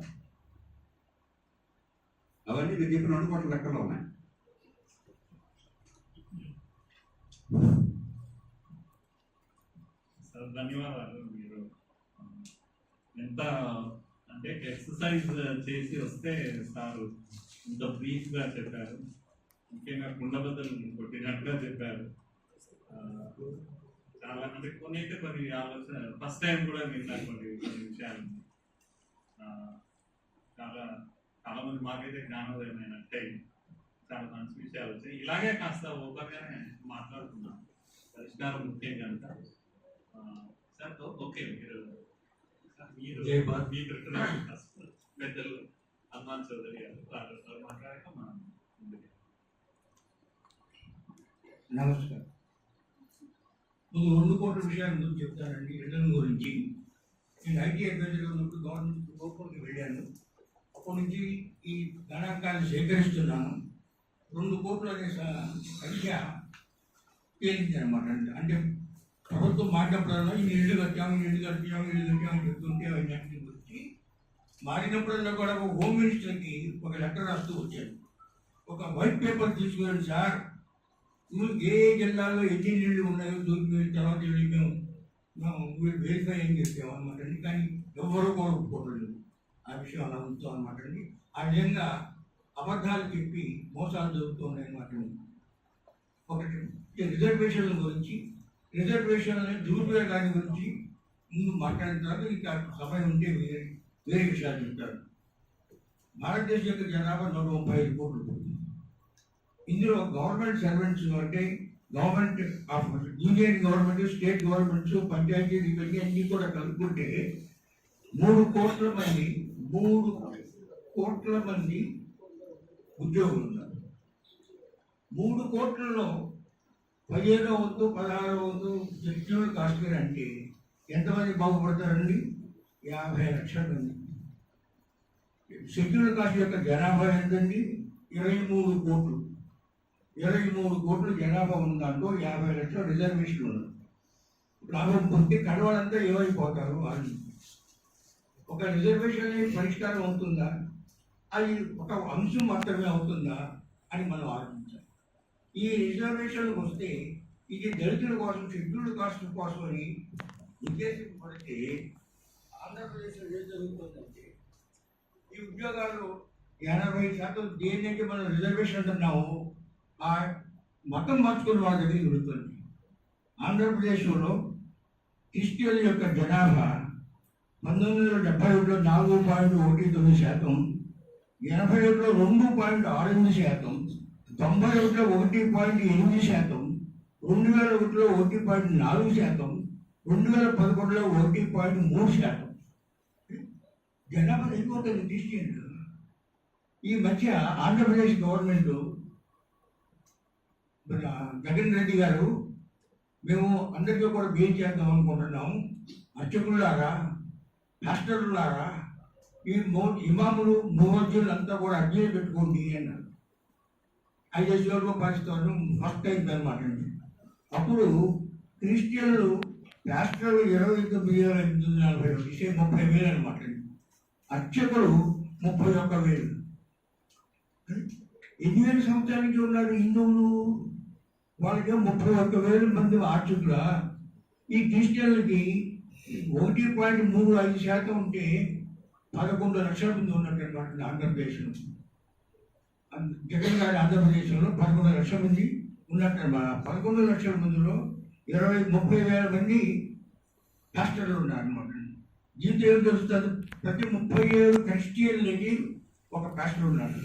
అవన్నీ మీరు చెప్పిన 2 కోట్ల లెక్కలో ఉన్నాయి. సార్ ధన్యవాదాలు. మీరు ఎంత అంటే ఎక్సర్సైజ్ చేసి వస్తే సార్ ఇంత బ్రీఫ్గా చెప్పారు. ముఖ్యంగా కుండబద్దలు కొట్టినట్టుగా చెప్పారు. చాలా అంటే కొన్ని ఆలోచన ఫస్ట్ టైం కూడా విన్నా కొన్ని విషయాలు. చాలా మంది మాకైతే జ్ఞానోదయమైనట్టే చాలా మంచి విషయాలు వచ్చాయి. ఇలాగే కాస్త ఓపెన్గానే మాట్లాడుతున్నాం. పరిష్కారం ముఖ్యం కనుక సార్ ఓకే. మీరు పెద్దలు హనుమాన్ చౌదరి గారు వారు మాట్లాడాక మనం నమస్కారం. ముందు 2 కోట్ల విషయాల గురించి చెప్తానండి. రిటర్న్ గురించి నేను ఐటీ అడ్వైజర్గా ఉన్నప్పుడు గవర్నమెంట్ లోపలికి వెళ్ళాను. అప్పటి నుంచి ఈ గణాంకాలను సేకరిస్తున్నాను. 2 కోట్లు అనే సంఖ్య తేలింది అనమాట. అంటే ప్రభుత్వం మాట్లాడప్పుడల్లా ఈ ఇల్లు కట్టాము అని చెప్తుంటే అవన్నీ గురించి మారినప్పుడల్లా కూడా ఒక హోమ్ మినిస్టర్కి ఒక లెటర్ రాస్తూ వచ్చాను. ఒక వైట్ పేపర్ తీసుకురండి సార్, ఏ జిల్లాలో ఎన్ని నీళ్ళు ఉన్నాయో దూకి తర్వాత మేము వెరిఫై అని చెప్పాము అనమాట అండి. కానీ ఎవరు కూడా ఒప్పుకోవట్లేదు. ఆ విషయం అలా ఉంచుతాం అనమాట అండి. ఆ విధంగా అబద్ధాలు చెప్పి మోసాలు జరుగుతున్నాయి అనమాట. ఒకటి రిజర్వేషన్ల గురించి, రిజర్వేషన్ల దురుపయోగాన్ని గురించి ముందు మాట్లాడిన తర్వాత ఇంకా సమయం ఉంటే వేరే విషయాలు చెప్తారు. భారతదేశం యొక్క జనాభా 135 కోట్లు. ఇందులో గవర్నమెంట్ సర్వెంట్స్ అంటే government of union government, state governments, panchayat ఇవన్నీ అన్నీ కూడా కలుపుకుంటే 3 కోట్ల మంది ఉద్యోగులు ఉన్నారు. 3 కోట్లలో 15వ వంతు 16వ వంతు షెడ్యూల్డ్ కాస్ట్ అంటే ఎంతమంది బాగుపడతారండి? 50 లక్షల మంది. షెడ్యూల్డ్ కాస్ట్ యొక్క జనాభా ఎంతండి? 23 కోట్లు. 23 కోట్లు జనాభా ఉన్న దాంట్లో 50 లక్షల రిజర్వేషన్లు ఉన్నారు. లాభం పొంది కడవాళ్ళంతా ఏమైపోతారు? వాళ్ళు ఒక రిజర్వేషన్ పరిష్కారం అవుతుందా? అది ఒక అంశం మాత్రమే అవుతుందా? అని మనం ఆలోచించాలి. ఈ రిజర్వేషన్లకు వస్తే ఇది దళితుల కోసం, షెడ్యూల్డ్ కాస్ట్ కోసం అని ఉద్దేశించబడితే ఆంధ్రప్రదేశ్లో ఏం జరుగుతుందంటే ఈ ఉద్యోగాలు 80% దేనికంటే మనం రిజర్వేషన్ అంటున్నాము ఆ మతం మార్చుకుని వాళ్ళ దగ్గరికి వెళుతుంది. ఆంధ్రప్రదేశ్లో క్రిస్టియన్ యొక్క జనాభా 1971లో 4.19%, 81లో 2.68%, 91లో 1.8%, 2001లో 1.4%, 2011లో 1.3%. జనాభా ఎక్కువవుతుంది క్రిస్టియన్లు. ఈ మధ్య ఆంధ్రప్రదేశ్ గవర్నమెంట్ జగన్ రెడ్డి గారు మేము అందరికీ కూడా బేస్ చేద్దాం అనుకుంటున్నాము, అర్చకులారా, పాస్టర్లారా, ఈ ఇమాములు మువజ్జులు అంతా కూడా అర్జీలు పెట్టుకోండి అన్నారు. 5 వేల పరిస్థితులు ఫస్ట్ అయింది అనమాట. అప్పుడు క్రిస్టియన్లు పాస్టర్లు 29,840, 30,000 అనమాట. అర్చకులు 31,000. ఎన్ని వేల సంవత్సరాల నుంచి ఉన్నారు హిందువులు? వాళ్ళకి 31,000 మంది అర్చకుల. ఈ క్రిస్టియన్లకి 1.35% ఉంటే 11 లక్షల మంది ఉన్నట్టు అనమాట ఆంధ్రప్రదేశ్లో. జగన్ గారి ఆంధ్రప్రదేశ్లో 11 లక్షల మంది ఉన్నట్టు అనమాట. 11 లక్షల మందిలో 30,000 మంది పాస్టర్లు ఉన్నారనమాట. దీంతో ఏం తెలుస్తుంది? ప్రతి 37 క్రిస్టియన్లకి ఒక పాస్టర్ ఉన్నాడు,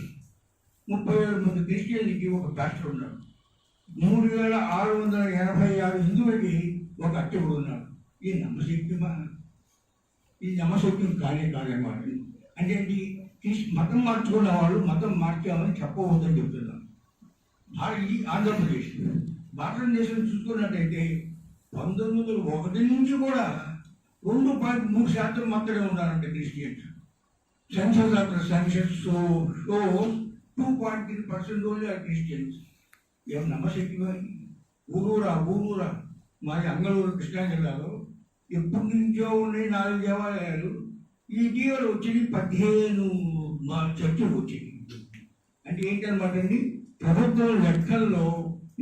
37 మంది క్రిస్టియన్లకి ఒక పాస్టర్ ఉన్నాడు, 3,686 హిందువులకి ఒక అర్చకుడు ఉన్నాడు. ఈ నమ్మశక్యమా? ఈ నమ్మశక్యం కాదన్నమాట. అంటే మతం మార్చుకున్న వాళ్ళు మతం మార్చామని చెప్పవద్దని చెప్తున్నాను. ఇది ఆంధ్రప్రదేశ్. భారతదేశం చూసుకున్నట్టయితే 1901 నుంచి కూడా 2.3% మాత్రమే ఉన్నారంటే Christians. Census after census shows 2.3% only are Christians. ఏం నమ్మశక్తిగా? ఊరూరా మాది అంగళూరు కృష్ణా జిల్లాలో ఎప్పటి నుంచో ఉన్నాయి 4 దేవాలయాలు. ఈ జీవోలు వచ్చింది 15 చర్చలు వచ్చింది. అంటే ఏంటనమాట అండి, ప్రభుత్వం లెక్కల్లో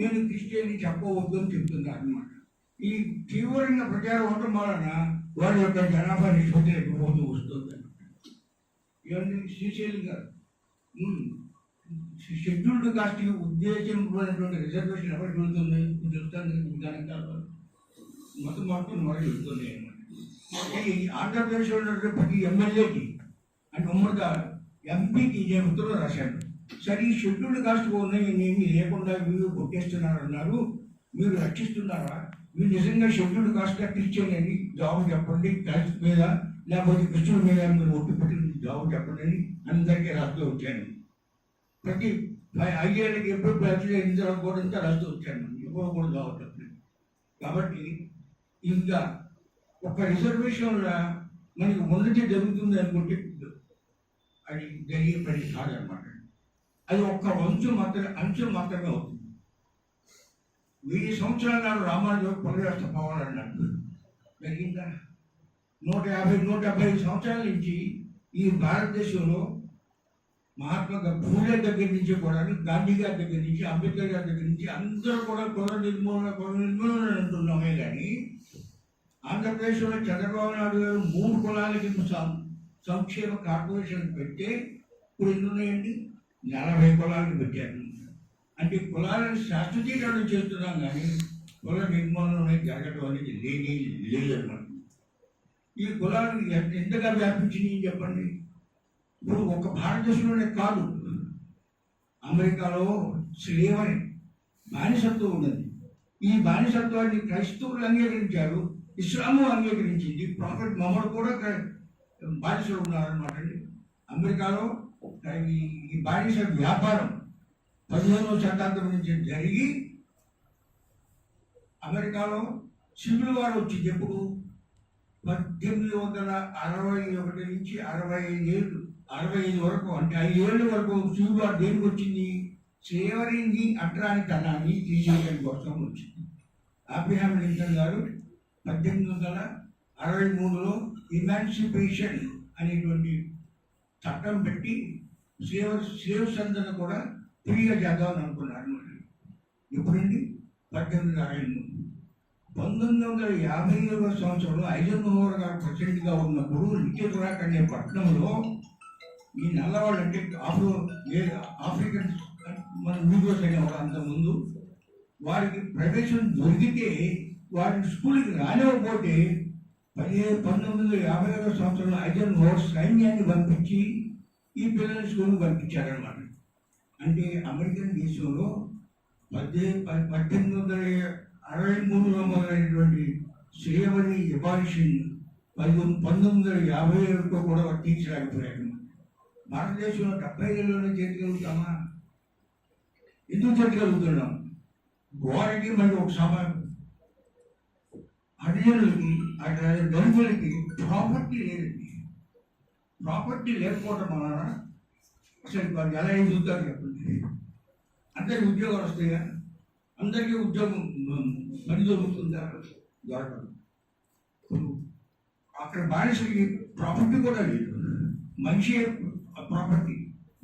నేను క్రిస్టియన్ని చెప్పవద్దు అని చెప్తున్నారు అనమాట. ఈ తీవ్రంగా ప్రచారం అవడం వలన వారి యొక్క జనాభా నిష్పత్తి ఎక్కువవుతూ వస్తుంది. ఇవన్నీ శ్రీశైలం గారు షెడ్యూల్డ్ కాస్ట్ ఉద్దేశించినటువంటి రిజర్వేషన్ ఎవరికి వెళ్తుంది తెలుస్తుంది. విధానం మతం మార్పులు మనకి వెళ్తుంది అనమాట. ఈ ఆంధ్రప్రదేశ్లో ఉన్నటువంటి ప్రతి ఎమ్మెల్యేకి అంటే ఉమ్మడిగా ఎంపీకి నేను ఉత్తర్వులు రాశాను. సరే ఈ షెడ్యూల్డ్ కాస్ట్ ఉన్నాయి ఏమీ లేకుండా మీరు కొట్టేస్తున్నారన్నారు, మీరు రక్షిస్తున్నారా? మీరు నిజంగా షెడ్యూల్డ్ కాస్ట్గా క్రిస్టియన్ అని జవాబు చెప్పండి. క్రైస్ట్ మీద లేకపోతే క్రిస్టియన్ మీద మీరు ఒట్టు పెట్టి జవాబు చెప్పండి అని అందరికీ రాస్తూ వచ్చాను. ప్రతి 5 ఏళ్ళకి ఎప్పుడు ప్రజలు ఎన్నికలు కూడా ఇంకా రాస్తూ వచ్చాను. ఎప్పుడు కూడా జవాబు చెప్పలేదు. కాబట్టి ఇంకా ఒక రిజర్వేషన్లో మనకి ఉన్నతి జరుగుతుంది అనుకుంటే అది జరిగే పని కాదనమాట. అది ఒక్క అంశం మాత్రమే అవుతుంది. 1000 సంవత్సరాల నాడు రామానుజం పొలవేస్త పోవాలన్నాడు. జరిగిందా? 150-175 సంవత్సరాల నుంచి ఈ భారతదేశంలో మహాత్మా ఫూలే దగ్గర నుంచి కూడా, గాంధీ గారి దగ్గర నుంచి, అంబేద్కర్ గారి దగ్గర నుంచి అందరూ కూడా కుల నిర్మూలన అంటున్నామే. కానీ ఆంధ్రప్రదేశ్లో చంద్రబాబు నాయుడు గారు 3 కులాలకి సంక్షేమ కార్పొరేషన్ పెడితే ఇప్పుడు ఎన్ని ఉన్నాయండి? 40 కులాలకు పెట్టారు. అంటే కులాలను శాశ్వతీకరణ చేస్తున్నాం కానీ కుల నిర్మూలన జరగడం అనేది లేదన్నమాట. ఈ కులాలు ఎంతగా వ్యాపించినాయి చెప్పండి. ఇప్పుడు ఒక భారతదేశంలోనే కాదు, అమెరికాలో స్లేవరీ బానిసత్వం ఉన్నది. ఈ బానిసత్వాన్ని క్రైస్తవులు అంగీకరించారు, ఇస్లాము అంగీకరించింది. ప్రాఫెట్ మహమ్మద్ కూడా బానిసలు ఉన్నారన్నమాట అండి. అమెరికాలో ఈ బానిస వ్యాపారం 15వ శతాబ్దం నుంచి జరిగి అమెరికాలో సివిల్ వార్ వచ్చింది. ఎప్పుడు? 1861 నుంచి 65 వరకు, అంటే 5 ఏళ్ళ వరకు సివిల్ వార్ దేనికి వచ్చింది? స్లేవరీని అట్రానితనాన్ని తీసేయడం కోసం వచ్చింది. అబ్రహాం లింకన్ గారు 1863లో ఇమాన్సిపేషన్ అనేటువంటి చట్టం పెట్టి స్లేవ్స్ అందరూ కూడా ఫ్రీగా చేద్దామని అనుకున్నారు. ఎప్పుడండి? 1957వ సంవత్సరంలో ఐజన్హోవర్ గారు ప్రెసిడెంట్గా ఉన్నప్పుడు లిటిల్ రాక్ అనే పట్టణంలో ఈ నల్లవాళ్ళు అంటే ఆఫ్రికన్స్ మన న్యూగ్రోస్ అనేవారు అంతకుముందు వారికి ప్రవేశం దొరికితే వారిని స్కూల్కి రానివ్వకపోతే 1950వ సంవత్సరంలో ఐజన్హోవర్ సైన్యాన్ని పంపించి ఈ పిల్లల్ని స్కూల్కి పంపించారనమాట. అంటే అమెరికన్ దేశంలో 1863లో మొదలైనటువంటి శ్రేయవని ఎబాలిషన్ 1957 కూడా వర్తించలేకపోయారు. భారతదేశంలో 70 చేయగలుగుతామా? ఎందుకు చేయగలుగుతున్నాం? గోడకి మనకి ఒక సమాజం హరిజనులకి అక్కడ దళితులకి ప్రాపర్టీ లేదండి. ప్రాపర్టీ లేకపోవడం వలన అసలు వాళ్ళు ఎలా ఎదుగుతారు చెప్పండి? అందరికి ఉద్యోగాలు వస్తాయా? అందరికీ ఉద్యోగం పని దొరుకుతుందా? దొరకదు. అక్కడ బానిసలకి ప్రాపర్టీ కూడా లేదు. మనిషి ప్రాపర్టీ,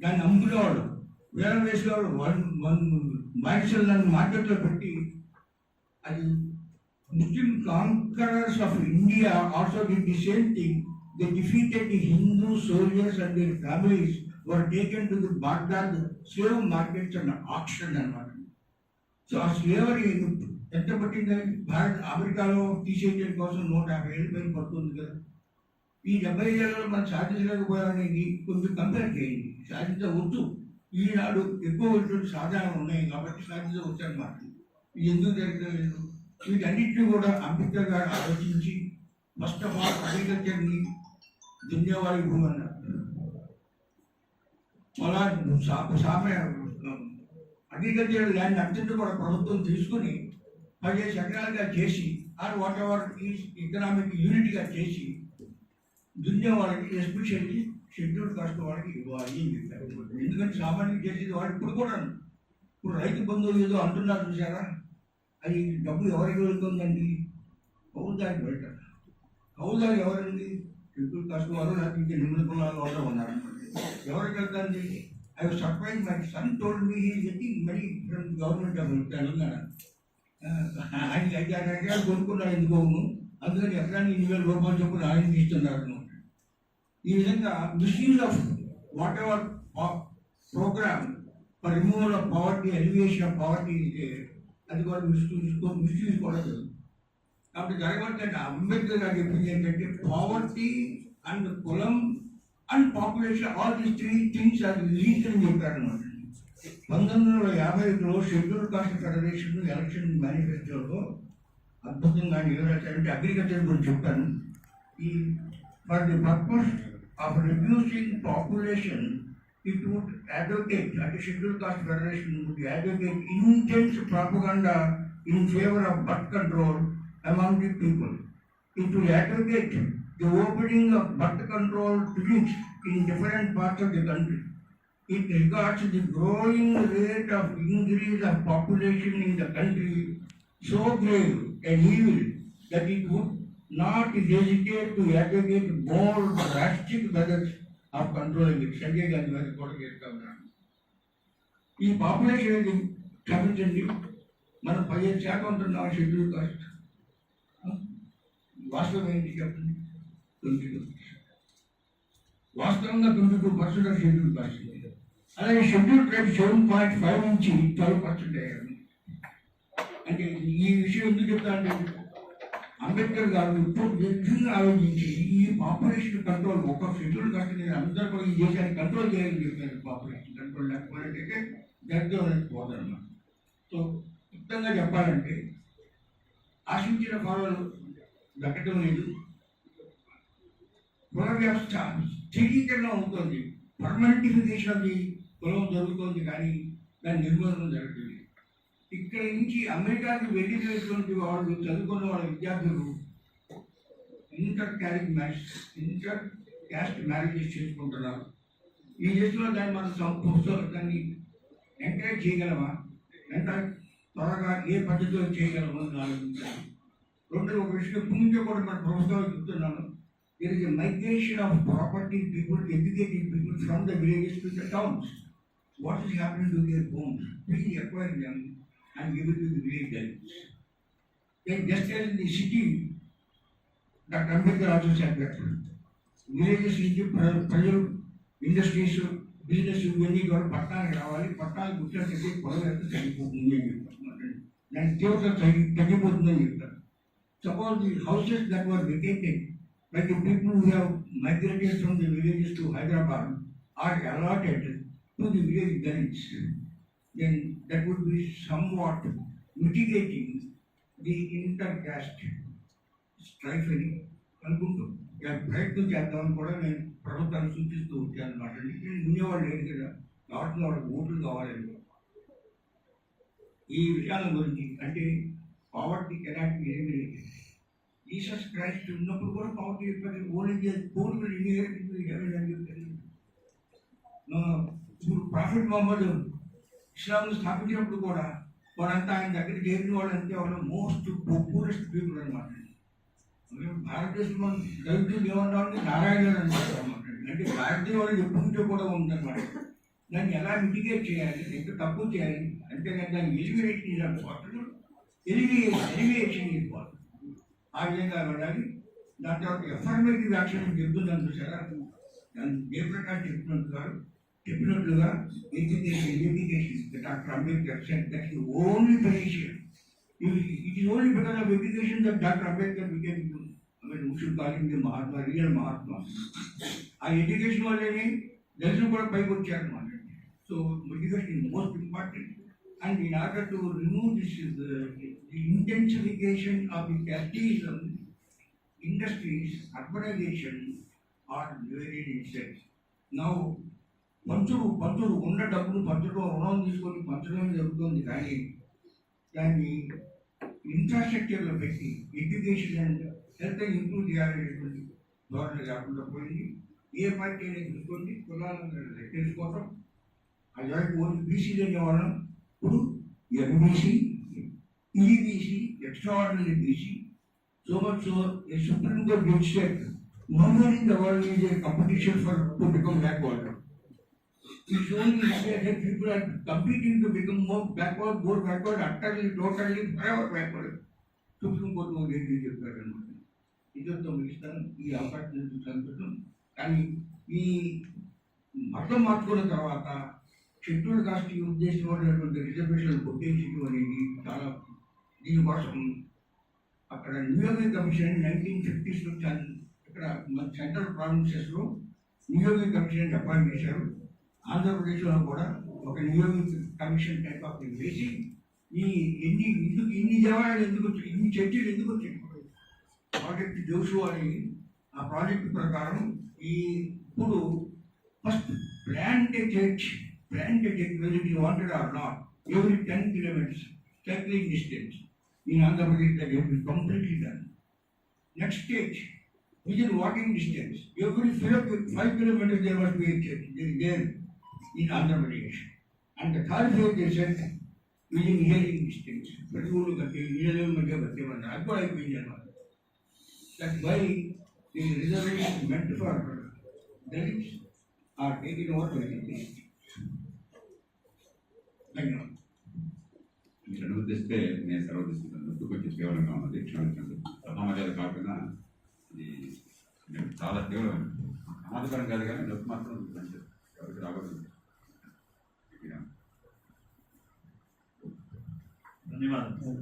దాన్ని అమ్ముకునేవాడు, వేలం వేసేవాడు. బానిసలు దాన్ని మార్కెట్లో పెట్టి అది Muslim conquerors of India also did the same thing. They defeated the Hindu soldiers and their families were taken to the Baghdad slave markets and auctioned అన్నమాట. సో ఆ స్లేవరీ ఎంత పట్టింది? అమెరికాలో తీసేయడం కోసం 150 ఏళ్ళ పైన పడుతుంది కదా. ఈ 70 ఏళ్ళలో మనం సాధించలేకపోయామని కొంచెం కంపేర్ చేయండి. సాధించవచ్చు. ఈనాడు ఎక్కువ సాధనాలు ఉన్నాయి కాబట్టి సాధించవచ్చు అన్నమాట. ఇది ఎందుకు జరగలేదు? వీటన్నిటిని కూడా అంబేద్కర్ గారు ఆలోచించి ఫస్ట్ ఆఫ్ ఆల్ అగ్రికల్చర్ని దున్నేవారి భూమి అన్నారు. అలా అగ్రికల్చర్ ల్యాండ్ అంతటి కూడా ప్రభుత్వం తీసుకుని 15 ఎకరాలుగా చేసి ఆర్ వాట్ ఎవర్ ఎకనామిక్ యూనిట్గా చేసి దున్నే వాళ్ళకి ఎస్పెషల్లీ షెడ్యూల్ కాస్ట్ వాళ్ళకి ఇవ్వాలి అని చెప్పారు. ఎందుకంటే సామాన్యులు చేసేది వాళ్ళు ఇప్పుడు రైతు బంధువులు ఏదో అంటున్నారు చూసారా? అది డబ్బు ఎవరికి వెళ్తుందండి? కౌలుదారికి వెళ్తారు. కౌలుదారు ఎవరండి? షెడ్యూల్ కాస్ట్ వారు లేకపోతే నిమ్న కులాల వాళ్ళు ఉన్నారు. ఎవరికి వెళ్తాండి? I was surprise, my son told me he is getting money from government of Telangana. ఆయన 5-6 ఎకరాలు కొనుక్కున్నాడు ఎందుకోను, అందుకని ఎకరానికి 2,000 రూపాయలు చొప్పున ఆయన ఇస్తున్నారు. ఈ విధంగా misuse of whatever programme for removal of poverty, elevation of poverty అది కూడా మిస్యూజ్ కూడా జరుగుతుంది. కాబట్టి జరగబట్టే అంబేద్కర్ గారు చెప్పింది ఏంటంటే పావర్టీ అండ్ కులం and population all these 3 things are linked అని చెప్పారు అనమాట. 1950లో షెడ్యూల్ కాస్ట్ ఫెడరేషన్ ఎలక్షన్ మేనిఫెస్టోలో అద్భుతంగా అంటే అగ్రికల్చర్ గురించి చెప్పాను. ఈ for the purpose of reducing population it would advocate, at the Scheduled Caste Federation would advocate intense propaganda in favor of birth control among the people. It will advocate the opening of birth control clinics in different parts of the country. It regards the growing rate of increase of population in the country so grave and evil that it would not hesitate to advocate more drastic measures of controlling it. Sanjay Gandhi గారు కూడా చేస్తూ ఉన్నాను. ఈ పాపులేషన్ క్షమించండి, మనం 15% ఉంటున్నాం షెడ్యూల్ కాస్ట్. వాస్తవం ఏంటి చెప్పండి? 22%. వాస్తవంగా 22% ఆఫ్ షెడ్యూల్ కాస్ట్. అలాగే షెడ్యూల్ ట్రైబ్ 7.5 నుంచి 12% అయ్యారు. అంటే ఈ విషయం ఎందుకు చెప్తా అంటే అంబేద్కర్ గారు ఇప్పుడు దీర్ఘంగా ఆలోచించి ఈ పాపులేషన్ కంట్రోల్ ఒక షెడ్యూల్ కాస్ట్ అందరూ కూడా ఈ దేశాన్ని కంట్రోల్ చేయాలని చెప్పారు. పాపులేషన్ కంట్రోల్ లేకపోతే దరిద్రం అనేది పోదన్నమాట. సో మొత్తంగా చెప్పాలంటే ఆశించిన ఫలాలు దక్కడం లేదు. కుల వ్యవస్థ స్థిరీకరణ అవుతుంది, పర్మనెంటిఫికేషన్ ఆఫ్ ది కులం జరుగుతుంది, కానీ దాని నిర్మూలన జరుగుతుంది. ఇక్కడ నుంచి అమెరికాకి వెళ్ళినటువంటి వాళ్ళు చదువుకున్న వాళ్ళ విద్యార్థులు ఇంటర్ క్యాస్ట్ మ్యారేజెస్ చేసుకుంటున్నారు. ఈ దేశంలో దాన్ని మనం దాన్ని ఎంకరేజ్ చేయగలమా? ఎంత త్వరగా ఏ పద్ధతిలో చేయగలమో ఆలోచించాలి. రెండో ఒక విషయం ముందు కూడా మన ప్రభుత్వాలు చెప్తున్నాను. There is a migration of property people, educated people from the villages to the towns. what is happening to their homes, please acquire them and give it to the village delegates. Then just as in the city, Dr. Ambedkar also said that villages నుంచి ప్రజలు ఇండస్ట్రీస్ బిజినెస్ ఇవన్నీ కూడా పట్టణానికి రావాలి, పట్టణాలకు గుర్తించే పొలం ఎంత తగ్గిపోతుంది అని చెప్తారు. దాని తీవ్రత తగ్గిపోతుందని చెప్తారు. Suppose the houses that were vacated by the people who have migrated from the villages to Hyderabad are allotted to the village delegates, then that would be somewhat mitigating the inter-caste strife అని అనుకుంటూ ప్రయత్నం చేద్దామని కూడా నేను ప్రభుత్వాన్ని సూచిస్తూ వచ్చాను అనమాట. ఉండేవాళ్ళు లేదు కదా, కాబట్టి వాళ్ళకి ఓట్లు కావాలని. ఈ విషయాల గురించి అంటే poverty cannot be eliminated. Jesus Christ ఉన్నప్పుడు కూడా పావర్టీ చెప్పారు, only poor will inherit the haven అని చెప్పారు. ఇప్పుడు ప్రాఫిట్ మొహమ్మద్ ఇస్లాంను స్థాపించినప్పుడు కూడా వాళ్ళంతా ఆయన దగ్గర చేరిన వాళ్ళంటే వాళ్ళ మోస్ట్ పూరెస్ట్ పీపుల్ అనమాట. భారతదేశంలో దళితులు ఏమన్నా నారాయణ అంటారు అనమాట. అంటే భారతీయ వాళ్ళు ఎప్పుడు కూడా ఉందన్నమాట. దాన్ని ఎలా మిటిగేట్ చేయాలి, ఎంత తక్కువ చేయాలి, అంతేగాని దాన్ని ఎలిమినేషన్ ఇవ్వాలి, ఎలిమినేషన్ ఇవ్వాలి. ఆ విధంగా వెళ్ళాలి. దాని తర్వాత ఎఫర్మేటివ్ యాక్షన్ చెప్తుందని చూసారా, దాన్ని జయప్రకాష్ చెప్పినట్లుగా education doctor Ambedkar said that the only ఫినిషియర్. It is only because of education that Dr. Ambedkar became, we should call him the Mahatma, real Mahatma. ఆ ఎడ్యుకేషన్ వల్లనే దళితులు కూడా పైకి వచ్చారన్నమాట. So education is most important, and in order to remove this the intensification of the casteism, industries, urbanization are very necessary. Now పంచుడు ఉన్న డబ్బులు పంచడం, రుణం తీసుకొని పంచడం జరుగుతుంది, కానీ దాన్ని ఇన్ఫ్రాస్ట్రక్చర్లో పెట్టి ఎడ్యుకేషన్ అండ్ హెల్త్ ఇంప్రూవ్ చేయాలనేటువంటి ధోరణి లేకుండా పోయింది. ఏ పార్టీ అనేది చూసుకోండి, కులాలను తెలుసుకోవటం, అలాగే ఓన్లీ బీసీలు అనేవాళ్ళం, ఇప్పుడు MBC, EBC, extraordinary BC. So much so a Supreme Court judge said nowhere in the world is a competition to become backward. It's only that people are competing to become more backward, utterly, totally, forever backward. Supreme Court లో ఏంటి చెప్పారు అనమాట. ఇద్దరితో ముగిస్తాను. ఈ అవకాశం సంతోషం. కానీ ఈ మతం మార్చుకున్న తర్వాత షెడ్యూల్ కాస్ట్ ఉద్దేశించినటువంటి రిజర్వేషన్ కొట్టేయడం అనేది చాలా, దీనికోసం అక్కడ న్యూయోర్క్ కమిషన్ 1950s ఇక్కడ మన సెంట్రల్ ప్రావిన్సెస్లో న్యూయోర్క్ కమిషన్ అపాయింట్ చేశారు. ఆంధ్రప్రదేశ్లో కూడా ఒక న్యూయోర్క్ కమిషన్ టైప్ ఆఫ్ వేసి ఈ ఇన్ని దేవాలయాలు ఎందుకు వచ్చాయి, ఇన్ని చర్చలు ఎందుకు వచ్చాయి, ప్రాజెక్ట్ జోషు అని ఆ ప్రాజెక్ట్ ప్రకారం ఇప్పుడు first plant church whether you wanted or not, every 10 kilometers cycling distance in Andhra Pradesh that will be completely done. Next stage, within walking distance, every 5 kilometers there must be a church there in Andhra Pradesh. And the third phase they said within hearing distance. That's why the reservation meant for Dalits are taken over by the state. ధన్యవాదాలు. మీరు అనుమతిస్తే నేను సెలవు తీసుకుంటాను. కొంచెం తీవ్రంగా ఉన్నది, క్షమించండి. సమాజాలు కాకుండా ఇది నేను చాలా తీవ్రమైన ప్రమాదకరం కాదు, కానీ నొప్పి మాత్రం మంచిది, ఎవరికి రాకూడదు. ధన్యవాదాలు.